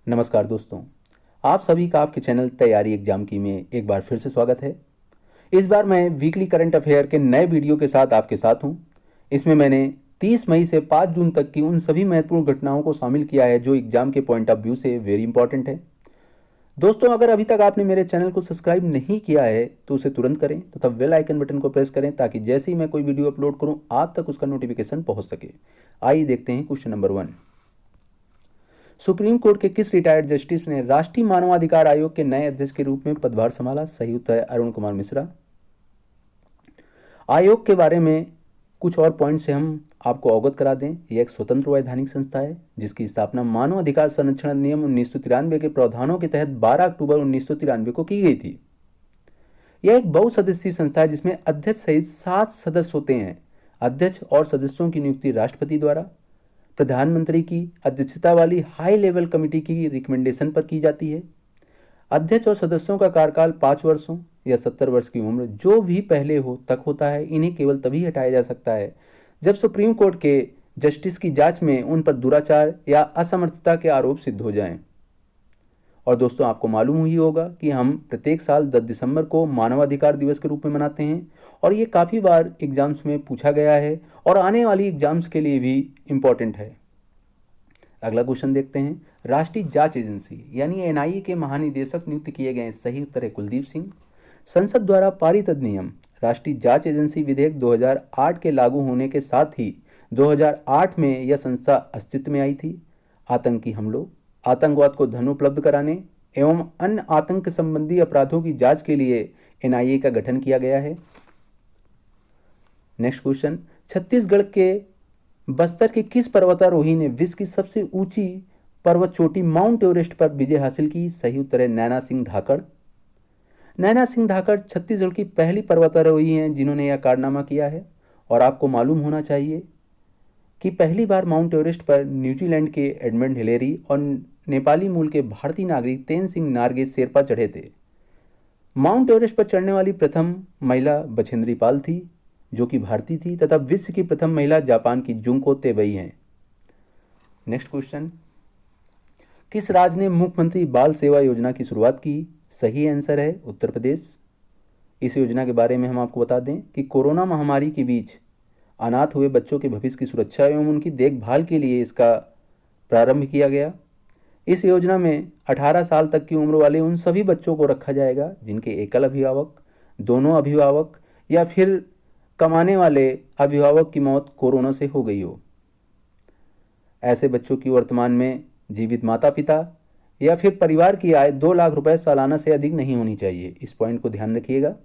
नमस्कार दोस्तों, आप सभी का आपके चैनल तैयारी एग्जाम की में एक बार फिर से स्वागत है। इस बार मैं वीकली करंट अफेयर के नए वीडियो के साथ आपके साथ हूं। इसमें मैंने 30 मई से 5 जून तक की उन सभी महत्वपूर्ण घटनाओं को शामिल किया है जो एग्जाम के पॉइंट ऑफ व्यू से वेरी इंपॉर्टेंट है। दोस्तों, अगर अभी तक आपने मेरे चैनल को सब्सक्राइब नहीं किया है तो उसे तुरंत करें तथा बेल आइकन बटन को प्रेस करें ताकि जैसे ही मैं कोई वीडियो अपलोड करूं आप तक उसका नोटिफिकेशन पहुंच सके। आइए देखते हैं क्वेश्चन नंबर 1। सुप्रीम कोर्ट के किस रिटायर्ड जस्टिस ने राष्ट्रीय मानवाधिकार आयोग के नए अध्यक्ष के रूप में पदभार संभाला? सही उत्तर है अरुण कुमार मिश्रा। आयोग के बारे में कुछ और पॉइंट से हम आपको अवगत करा दें। यह एक स्वतंत्र वैधानिक संस्था है जिसकी स्थापना मानव अधिकार संरक्षण अधिनियम 1993 के प्रावधानों के तहत 12 अक्टूबर 1993 को की गई थी। यह एक बहुसदस्यीय संस्था है जिसमें अध्यक्ष सहित 7 सदस्य होते हैं। अध्यक्ष और सदस्यों की नियुक्ति राष्ट्रपति द्वारा प्रधानमंत्री की अध्यक्षता वाली हाई लेवल कमेटी की रिकमेंडेशन पर की जाती है। अध्यक्ष और सदस्यों का कार्यकाल 5 वर्षों या 70 वर्ष की उम्र जो भी पहले हो तक होता है। इन्हें केवल तभी हटाया जा सकता है जब सुप्रीम कोर्ट के जस्टिस की जांच में उन पर दुराचार या असमर्थता के आरोप सिद्ध हो जाएं। और दोस्तों, आपको मालूम ही होगा कि हम प्रत्येक साल 10 दिसंबर को मानवाधिकार दिवस के रूप में मनाते हैं और ये काफ़ी बार एग्जाम्स में पूछा गया है और आने वाली एग्जाम्स के लिए भी इम्पॉर्टेंट है। अगला क्वेश्चन देखते हैं। राष्ट्रीय जांच एजेंसी यानी एनआईए के महानिदेशक नियुक्त किए गए। सही उत्तर है कुलदीप सिंह। संसद द्वारा पारित अधिनियम राष्ट्रीय जांच एजेंसी विधेयक 2008 के लागू होने के साथ ही 2008 में यह संस्था अस्तित्व में आई थी। आतंकी हमलों, आतंकवाद को धन उपलब्ध कराने एवं अन्य आतंक संबंधी अपराधों की जांच के लिए एनआईए का गठन किया गया है। Next question. छत्तीसगढ़ के बस्तर के किस पर्वतारोही ने विश्व की सबसे ऊंची पर्वत चोटी माउंट एवरेस्ट पर विजय हासिल की? सही उत्तर है नैना सिंह धाकड़। नैना सिंह धाकड़ छत्तीसगढ़ की पहली पर्वतारोही हैं जिन्होंने यह कारनामा किया है। और आपको मालूम होना चाहिए कि पहली बार माउंट एवरेस्ट पर न्यूजीलैंड के एडमंड हिलेरी और नेपाली मूल के भारतीय नागरिक तेन सिंह नार्गे शेरपा चढ़े थे। माउंट एवरेस्ट पर चढ़ने वाली प्रथम महिला बछेंद्री पाल थी जो कि भारतीय थी तथा विश्व की प्रथम महिला जापान की जुंको तेबई हैं। Next question. किस राज्य ने मुख्यमंत्री बाल सेवा योजना की शुरुआत की? सही आंसर है उत्तर प्रदेश। इस योजना के बारे में हम आपको बता दें कि कोरोना महामारी के बीच अनाथ हुए बच्चों के भविष्य की सुरक्षा एवं उनकी देखभाल के लिए इसका प्रारंभ किया गया। इस योजना में 18 साल तक की उम्र वाले उन सभी बच्चों को रखा जाएगा जिनके एकल अभिभावक, दोनों अभिभावक या फिर कमाने वाले अभिभावक की मौत कोरोना से हो गई हो। ऐसे बच्चों की वर्तमान में जीवित माता पिता या फिर परिवार की आय 2 लाख रुपए सालाना से अधिक नहीं होनी चाहिए। इस पॉइंट को ध्यान रखिएगा।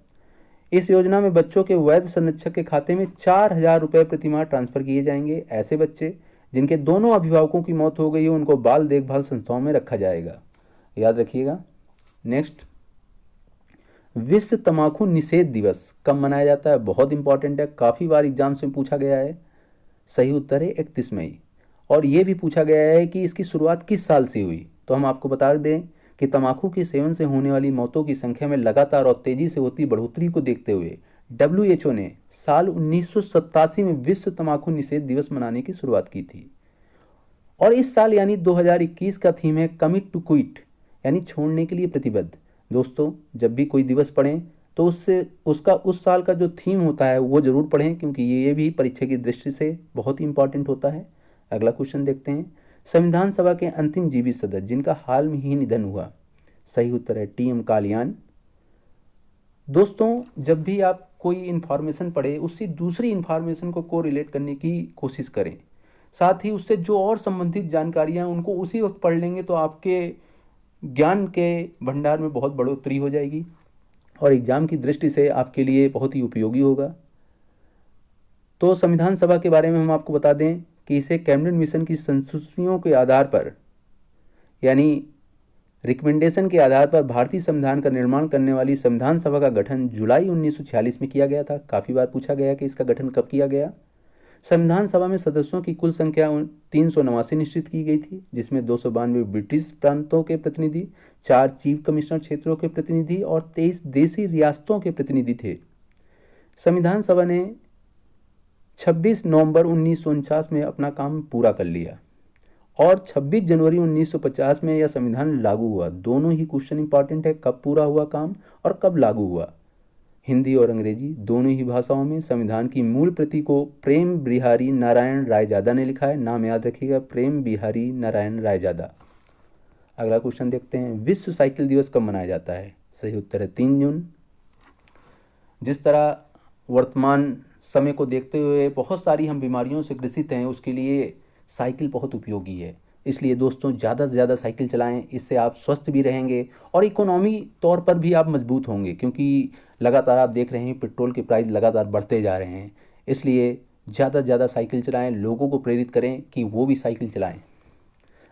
इस योजना में बच्चों के वैध संरक्षक के खाते में 4,000 रुपये प्रति माह ट्रांसफर किए जाएंगे। ऐसे बच्चे जिनके दोनों अभिभावकों की मौत हो गई हो उनको बाल देखभाल संस्थाओं में रखा जाएगा, याद रखिएगा। नेक्स्ट, विश्व तंबाकू निषेध दिवस कब मनाया जाता है? बहुत इंपॉर्टेंट है, काफ़ी बार एग्जाम्स में पूछा गया है। सही उत्तर है 31 मई। और ये भी पूछा गया है कि इसकी शुरुआत किस साल से हुई, तो हम आपको बता दें कि तंबाकू के सेवन से होने वाली मौतों की संख्या में लगातार और तेजी से होती बढ़ोतरी को देखते हुए WHO ने साल 1987 में विश्व तंबाकू निषेध दिवस मनाने की शुरुआत की थी। और इस साल यानी 2021 का थीम है कमिट टू क्विट यानी छोड़ने के लिए प्रतिबद्ध। दोस्तों, जब भी कोई दिवस पढ़ें तो उससे उसका उस साल का जो थीम होता है वो ज़रूर पढ़ें क्योंकि ये भी परीक्षा की दृष्टि से बहुत ही इंपॉर्टेंट होता है। अगला क्वेश्चन देखते हैं। संविधान सभा के अंतिम जीवित सदस्य जिनका हाल में ही निधन हुआ? सही उत्तर है TM कालियान। दोस्तों, जब भी आप कोई इन्फॉर्मेशन पढ़े उससे दूसरी इन्फॉर्मेशन को कोरिलेट करने की कोशिश करें। साथ ही उससे जो और संबंधित जानकारियाँ उनको उसी वक्त पढ़ लेंगे तो आपके ज्ञान के भंडार में बहुत बढ़ोतरी हो जाएगी और एग्जाम की दृष्टि से आपके लिए बहुत ही उपयोगी होगा। तो संविधान सभा के बारे में हम आपको बता दें कि इसे कैबिनेट मिशन की संस्तुतियों के आधार पर यानी रिकमेंडेशन के आधार पर भारतीय संविधान का निर्माण करने वाली संविधान सभा का गठन जुलाई 1946 में किया गया था। काफ़ी बार पूछा गया कि इसका गठन कब किया गया। संविधान सभा में सदस्यों की कुल संख्या 389 निश्चित की गई थी जिसमें 292 ब्रिटिश प्रांतों के प्रतिनिधि, 4 चीफ कमिश्नर क्षेत्रों के प्रतिनिधि और 23 देसी रियासतों के प्रतिनिधि थे। संविधान सभा ने 26 नवंबर 1949 में अपना काम पूरा कर लिया और 26 जनवरी 1950 में यह संविधान लागू हुआ। दोनों ही क्वेश्चन इंपॉर्टेंट है, कब पूरा हुआ काम और कब लागू हुआ। हिंदी और अंग्रेजी दोनों ही भाषाओं में संविधान की मूल प्रति को प्रेम बिहारी नारायण रायजादा ने लिखा है। नाम याद रखिएगा, प्रेम बिहारी नारायण रायजादा। अगला क्वेश्चन देखते हैं, विश्व साइकिल दिवस कब मनाया जाता है? सही उत्तर है 3 जून। जिस तरह वर्तमान समय को देखते हुए बहुत सारी हम बीमारियों से ग्रसित हैं, उसके लिए साइकिल बहुत उपयोगी है। इसलिए दोस्तों ज़्यादा से ज़्यादा साइकिल चलाएं, इससे आप स्वस्थ भी रहेंगे और इकोनॉमी तौर पर भी आप मजबूत होंगे, क्योंकि लगातार आप देख रहे हैं पेट्रोल के प्राइस लगातार बढ़ते जा रहे हैं। इसलिए ज़्यादा से ज़्यादा साइकिल चलाएं, लोगों को प्रेरित करें कि वो भी साइकिल चलाएं।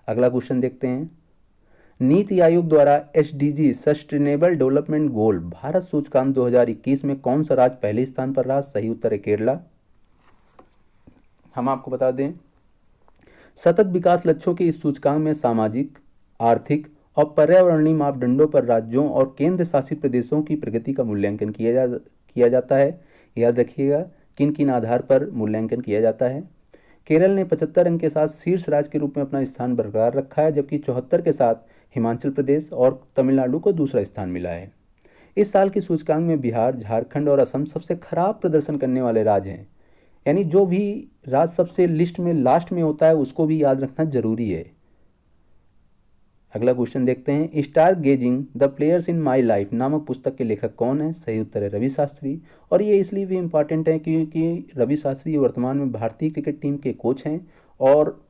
अगला क्वेश्चन देखते हैं, नीति आयोग द्वारा SDG sustainable development goal Bharat सूचकांक 2021 में कौन सा राज्य पहले स्थान पर रहा? सही उत्तर है केरला। हम आपको बता दें, सतत विकास लक्ष्यों के इस सूचकांक में सामाजिक, आर्थिक और पर्यावरणीय मापदंडों पर राज्यों और केंद्र शासित प्रदेशों की प्रगति का मूल्यांकन किया जाता है। याद रखिएगा किन किन आधार पर मूल्यांकन किया जाता है। केरल ने 75 अंक के साथ शीर्ष राज्य के रूप में अपना स्थान बरकरार रखा है, जबकि 74 के साथ हिमाचल प्रदेश और तमिलनाडु को दूसरा स्थान मिला है। इस साल की सूचकांक में बिहार, झारखंड और असम सबसे खराब प्रदर्शन करने वाले राज्य हैं। यानी जो भी राज्य सबसे लिस्ट में लास्ट में होता है उसको भी याद रखना जरूरी है। अगला क्वेश्चन देखते हैं, stargazing the players in my life नामक पुस्तक के लेखक कौन है? सही उत्तर है रवि शास्त्री। और ये इसलिए भी इम्पॉर्टेंट है क्योंकि रवि शास्त्री वर्तमान में भारतीय क्रिकेट टीम के कोच हैं, और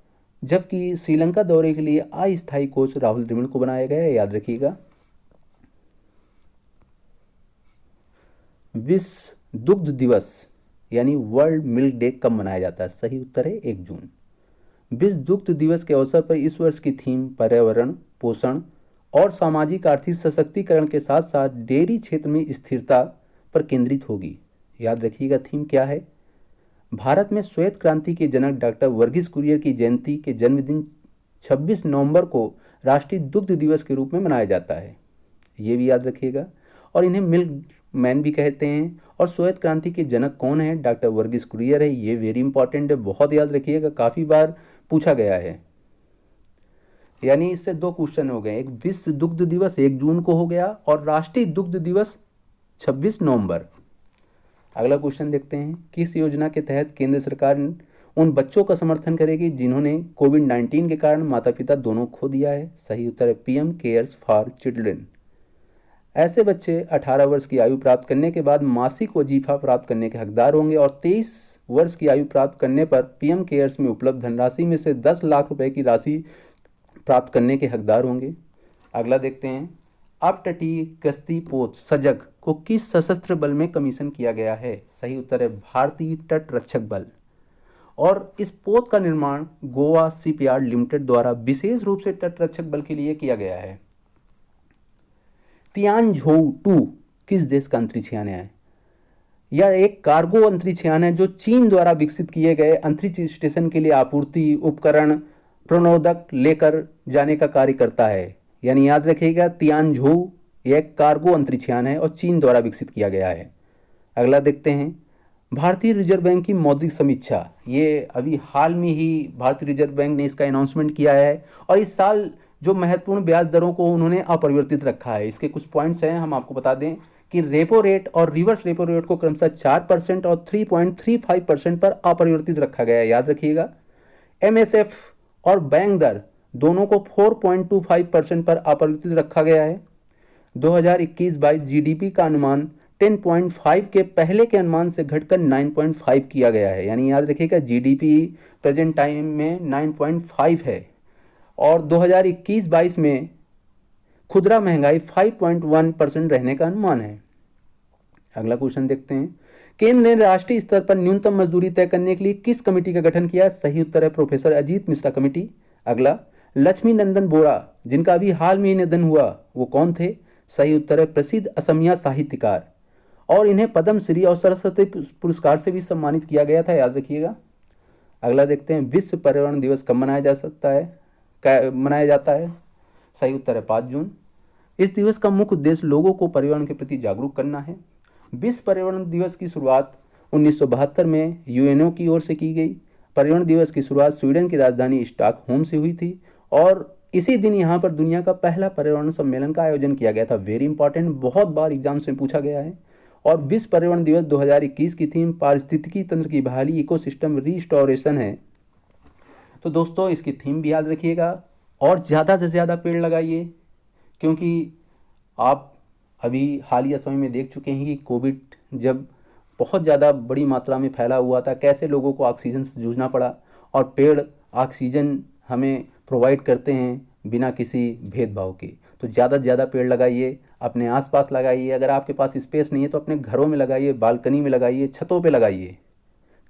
जबकि श्रीलंका दौरे के लिए अस्थायी कोच राहुल द्रविड़ को बनाया गया है। याद रखिएगा। विश्व दुग्ध दिवस यानी वर्ल्ड मिल्क डे कब मनाया जाता है? सही उत्तर है 1 जून। विश्व दुग्ध दिवस के अवसर पर इस वर्ष की थीम पर्यावरण, पोषण और सामाजिक आर्थिक सशक्तिकरण के साथ साथ डेयरी क्षेत्र में स्थिरता पर केंद्रित होगी। याद रखिएगा थीम क्या है। भारत में श्वेत क्रांति के जनक डॉक्टर वर्गीस कुरियन की जयंती के जन्मदिन 26 नवंबर को राष्ट्रीय दुग्ध दिवस के रूप में मनाया जाता है, ये भी याद रखिएगा। और इन्हें मिल्क मैन भी कहते हैं। और श्वेत क्रांति के जनक कौन है? डॉक्टर वर्गीस कुरियन है। ये वेरी इंपॉर्टेंट है, बहुत याद रखिएगा, काफ़ी बार पूछा गया है। यानी इससे 2 क्वेश्चन हो गए, एक विश्व दुग्ध दिवस 1 जून को हो गया और राष्ट्रीय दुग्ध दिवस 26 नवंबर। अगला क्वेश्चन देखते हैं, किस योजना के तहत केंद्र सरकार उन बच्चों का समर्थन करेगी जिन्होंने कोविड-19 के कारण माता पिता दोनों खो दिया है? सही उत्तर है PM केयर्स फॉर चिल्ड्रन। ऐसे बच्चे 18 वर्ष की आयु प्राप्त करने के बाद मासिक वजीफा प्राप्त करने के हकदार होंगे और 23 वर्ष की आयु प्राप्त करने पर PM केयर्स में उपलब्ध धनराशि में से 10 लाख रुपए की राशि प्राप्त करने के हकदार होंगे। अगला देखते हैं, अपतटीय गश्ती पोत सजग को किस सशस्त्र बल में कमीशन किया गया है? सही उत्तर है भारतीय तट रक्षक बल। और इस पोत का निर्माण गोवा शिपयार्ड लिमिटेड द्वारा विशेष रूप से तट रक्षक बल के लिए किया गया है। तियानझोउ 2 किस देश का अंतरिक्ष यान है? यह एक कार्गो अंतरिक्ष यान है जो चीन द्वारा विकसित किए गए अंतरिक्ष स्टेशन के लिए आपूर्ति, उपकरण, प्रणोदक लेकर जाने का कार्य करता है। यानी याद रखिएगा तियानझोउ एक कार्गो अंतरिक्ष यान है और चीन द्वारा विकसित किया गया है। अगला देखते हैं, भारतीय रिजर्व बैंक की मौद्रिक समीक्षा। ये अभी हाल में ही भारतीय रिजर्व बैंक ने इसका अनाउंसमेंट किया है और इस साल जो महत्वपूर्ण ब्याज दरों को उन्होंने अपरिवर्तित रखा है। इसके कुछ पॉइंट्स हैं, हम आपको बता दें कि रेपो रेट और रिवर्स रेपो रेट को क्रमशः 4% और 3.35% पर अपरिवर्तित रखा गया है। याद रखिएगा। MSF और बैंक दर दोनों को 4.25% पर अपरिवर्तित रखा गया है। 2021-22 GDP का अनुमान 10.5 के पहले के अनुमान से घटकर 9.5 किया गया है। यानी याद रखिएगा GDP प्रेजेंट टाइम में 9.5 है और 2021-22 में खुदरा महंगाई 5.1% रहने का अनुमान है। अगला क्वेश्चन देखते हैं, केंद्र ने राष्ट्रीय स्तर पर न्यूनतम मजदूरी तय करने के लिए किस कमेटी का गठन किया? सही उत्तर है प्रोफेसर अजीत मिश्रा कमेटी। अगला, लक्ष्मी नंदन बोरा जिनका अभी हाल में निधन हुआ वो कौन थे? सही उत्तर है प्रसिद्ध असमिया साहित्यकार, और इन्हें पद्मश्री और सरस्वती पुरस्कार से भी सम्मानित किया गया था। याद रखिएगा। अगला देखते हैं, विश्व पर्यावरण दिवस कब मनाया जाता है? सही उत्तर है 5 जून। इस दिवस का मुख्य उद्देश्य लोगों को पर्यावरण के प्रति जागरूक करना है। विश्व पर्यावरण दिवस की शुरुआत 1972 में UNO की ओर से की गई। पर्यावरण दिवस की शुरुआत स्वीडन की राजधानी स्टॉकहोम से हुई थी और इसी दिन यहाँ पर दुनिया का पहला पर्यावरण सम्मेलन का आयोजन किया गया था। वेरी इंपॉर्टेंट, बहुत बार एग्जाम्स में पूछा गया है। और विश्व पर्यावरण दिवस 2021 की थीम पारिस्थितिकी तंत्र की बहाली, इकोसिस्टम रीस्टोरेशन है। तो दोस्तों इसकी थीम भी याद रखिएगा और ज़्यादा से ज़्यादा पेड़ लगाइए, क्योंकि आप अभी हालिया समय में देख चुके हैं कि कोविड जब बहुत ज़्यादा बड़ी मात्रा में फैला हुआ था, कैसे लोगों को ऑक्सीजन से जूझना पड़ा। और पेड़ ऑक्सीजन हमें प्रोवाइड करते हैं बिना किसी भेदभाव के। तो ज़्यादा से ज़्यादा पेड़ लगाइए, अपने आसपास लगाइए। अगर आपके पास स्पेस नहीं है तो अपने घरों में लगाइए, बालकनी में लगाइए, छतों पे लगाइए,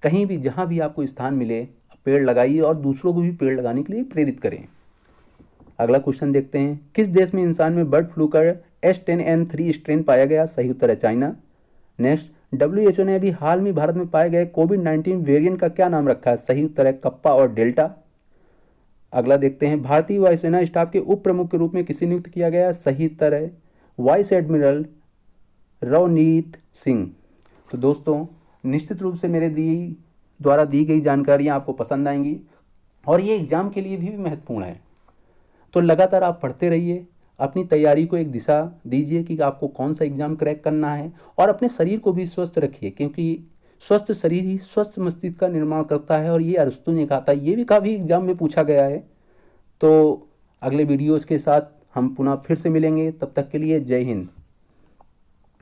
कहीं भी जहाँ भी आपको स्थान मिले पेड़ लगाइए और दूसरों को भी पेड़ लगाने के लिए प्रेरित करें। अगला क्वेश्चन देखते हैं, किस देश में इंसान में बर्ड फ्लू का H10N3 स्ट्रेन पाया गया? सही उत्तर है चाइना। नेक्स्ट, WHO ने अभी हाल में भारत में पाए गए कोविड-19 वेरिएंट का क्या नाम रखा है? सही उत्तर है कप्पा और डेल्टा। अगला देखते हैं, भारतीय वायुसेना स्टाफ के उप प्रमुख के रूप में किसे नियुक्त किया गया? सही उत्तर है वाइस एडमिरल रवनीत सिंह। तो दोस्तों निश्चित रूप से मेरे द्वारा दी गई जानकारियाँ आपको पसंद आएंगी और ये एग्ज़ाम के लिए भी महत्वपूर्ण है। तो लगातार आप पढ़ते रहिए, अपनी तैयारी को एक दिशा दीजिए कि आपको कौन सा एग्ज़ाम क्रैक करना है और अपने शरीर को भी स्वस्थ रखिए, क्योंकि स्वस्थ शरीर ही स्वस्थ मस्तिष्क का निर्माण करता है और ये अरस्तु ने कहा था। ये भी काफ़ी एग्ज़ाम में पूछा गया है। तो अगले वीडियोज़ के साथ हम पुनः फिर से मिलेंगे, तब तक के लिए जय हिंद।